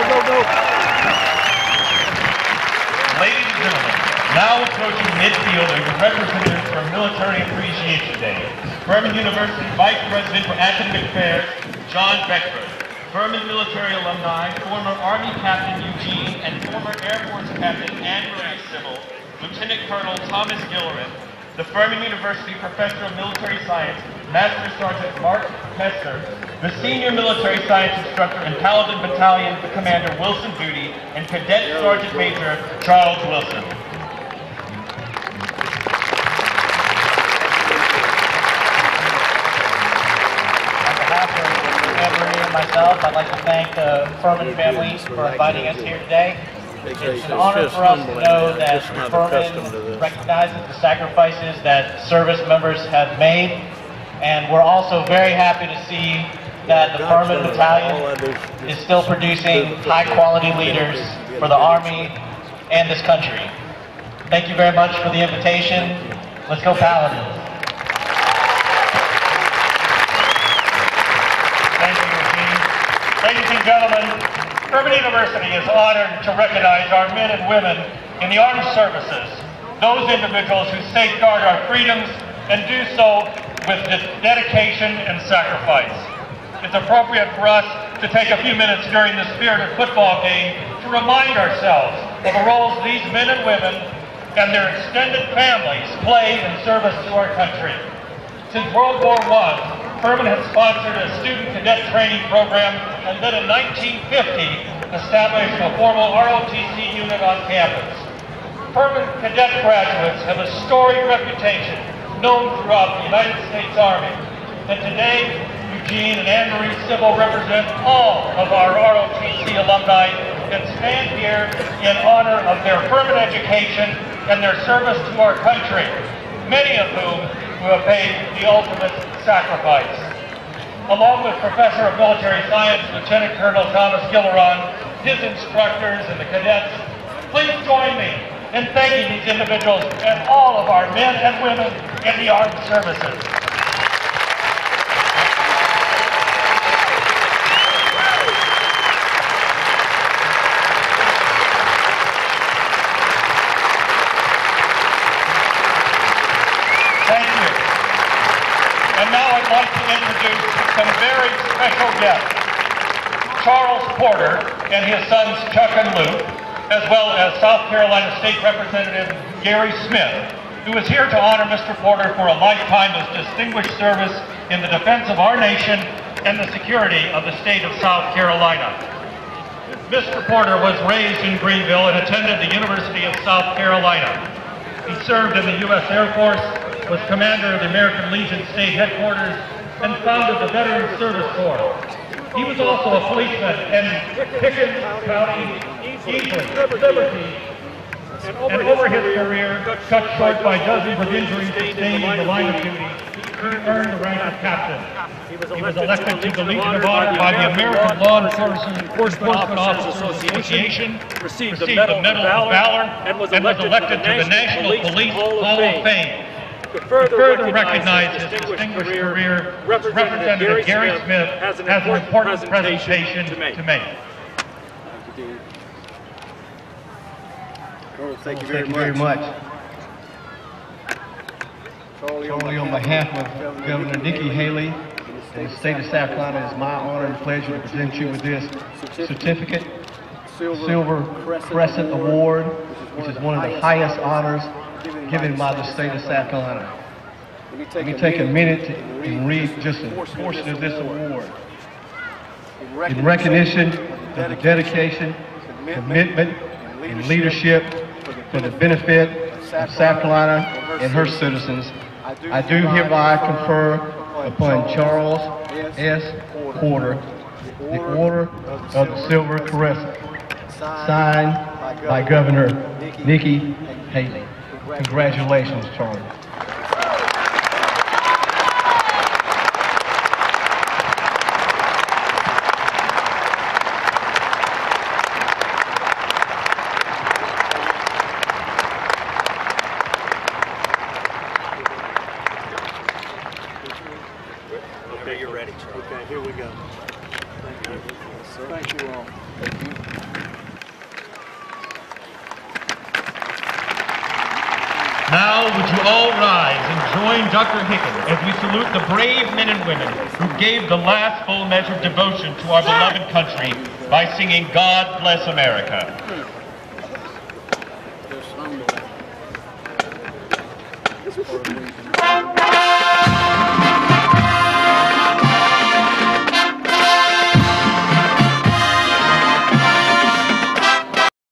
Ladies and gentlemen, now approaching midfield are your representatives for Military Appreciation Day. Furman University Vice President for Academic Affairs, John Beckford. Furman military alumni, former Army Captain Eugene and former Air Force Captain Anne-Marie Sybil, Lieutenant Colonel Thomas Gillerin, the Furman University Professor of Military Science, Master Sergeant Mark Hester, the Senior Military Science Instructor in Paladin Battalion Commander Wilson Duty, and Cadet Sergeant Major Charles Wilson. On behalf of Anne-Marie and myself, I'd like to thank the Furman family for inviting us here today. It's an honor for us to know that Furman recognizes the sacrifices that service members have made, and we're also very happy to see that the Furman Battalion is still producing high-quality leaders for the Army and this country. Thank you very much for the invitation. Let's go Paladins. Thank you, Eugene. Ladies and gentlemen, Furman University is honored to recognize our men and women in the armed services, those individuals who safeguard our freedoms and do so with dedication and sacrifice. It's appropriate for us to take a few minutes during this spirited football game to remind ourselves of the roles these men and women and their extended families play in service to our country. Since World War I, Furman has sponsored a student cadet training program and then in 1950 established a formal ROTC unit on campus. Furman cadet graduates have a storied reputation known throughout the United States Army. And today, Eugene and Anne-Marie Sybil represent all of our ROTC alumni and stand here in honor of their Furman education and their service to our country, many of whom have paid the ultimate sacrifice. Along with Professor of Military Science, Lieutenant Colonel Thomas Gillerin, his instructors, and the cadets, please join me in thanking these individuals and all of our men and women in the armed services. Thank you. And now I'd like to introduce some very special guests. Charles Porter and his sons Chuck and Luke, as well as South Carolina State Representative Garry Smith, who is here to honor Mr. Porter for a lifetime of distinguished service in the defense of our nation and the security of the state of South Carolina. Mr. Porter was raised in Greenville and attended the University of South Carolina. He served in the U.S. Air Force, was commander of the American Legion State Headquarters, and founded the Veterans Service Corps. He was also a policeman in Pickens County, England, Liberty, and over his career, cut short by dozens of injuries sustained in the line of duty, he earned the rank of captain. He was elected to the Legion of Honor by the American Law Enforcement Officers Association, received the Medal of Valor, and was elected to the National Police Hall of Fame. To further recognize his distinguished career, Representative Garry Smith has an important presentation to make. Thank you very much. Charlie, on behalf of Governor Nikki Haley and the state of South Carolina, it is my honor and pleasure to present you with this certificate, Silver Crescent Award, which is one of the highest honors given by the state of South Carolina. Let me take a minute and read just a portion of this award. In recognition of the dedication, commitment, and leadership for the benefit of South Carolina and her citizens, I do hereby confer upon Charles S. Porter the Order of the Silver Crescent, signed by Governor Nikki Haley. Congratulations, Charlie. Okay, you're ready, Charlie. Okay, here we go. Thank you all. Thank you. Now, would you all rise and join Dr. Hicken as we salute the brave men and women who gave the last full measure of devotion to our beloved country by singing God Bless America. Just humble.